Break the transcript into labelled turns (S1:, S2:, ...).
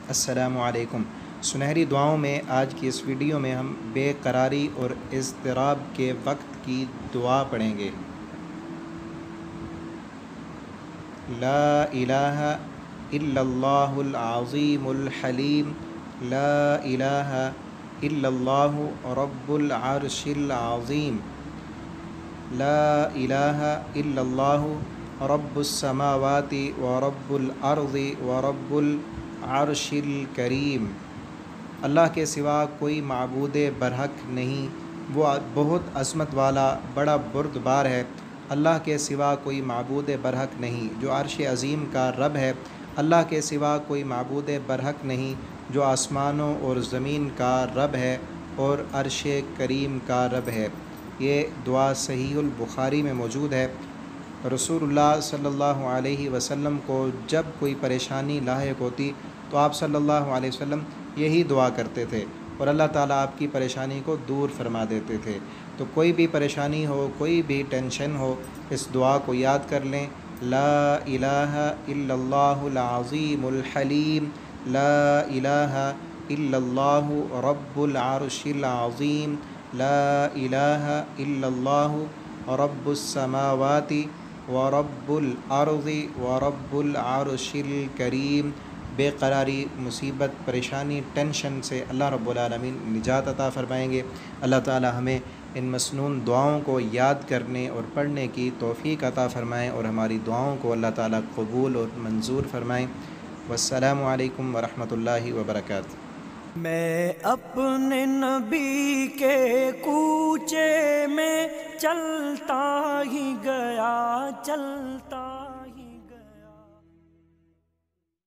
S1: السلام علیکم۔ سنہری دعاؤں میں آج کی اس ویڈیو میں ہم بے قراری اور اضطراب کے وقت کی دعا پڑھیں گے۔ لا الہ الا اللہ العظیم الحلیم، لا الہ الا اللہ رب العرش العظیم، لا الہ الا اللہ رب السماوات ورب الارض ورب العرش الکریم۔ اللہ کے سوا کوئی معبود برحق نہیں، وہ بہت عظمت والا بڑا بردبار ہے۔ اللہ کے سوا کوئی معبود برحق نہیں جو عرش عظیم کا رب ہے۔ اللہ کے سوا کوئی معبود برحق نہیں جو آسمانوں اور زمین کا رب ہے اور عرش کریم کا رب ہے۔ یہ دعا صحیح البخاری میں موجود ہے۔ رسول اللہ صلی اللہ علیہ وسلم کو جب کوئی پریشانی لاحق ہوتی تو آپ صلی اللہ علیہ وسلم یہی دعا کرتے تھے اور اللہ تعالیٰ آپ کی پریشانی کو دور فرما دیتے تھے۔ تو کوئی بھی پریشانی ہو، کوئی بھی ٹینشن ہو، اس دعا کو یاد کر لیں۔ لا الہ الا اللہ العظیم الحلیم، لا الہ الا اللہ رب العرش العظیم، لا الہ الا اللہ رب السماوات ورب الارض ورب العرش الکریم۔ بے قراری، مصیبت، پریشانی، ٹینشن سے اللہ رب العالمین نجات عطا فرمائیں گے۔ اللہ تعالی ہمیں ان مسنون دعاؤں کو یاد کرنے اور پڑھنے کی توفیق عطا فرمائیں اور ہماری دعاؤں کو اللہ تعالی قبول اور منظور فرمائیں۔ والسلام علیکم ورحمۃ اللہ وبرکاتہ۔
S2: میں اپنے نبی کے کوچے میں چلتا ہی گیا، چلتا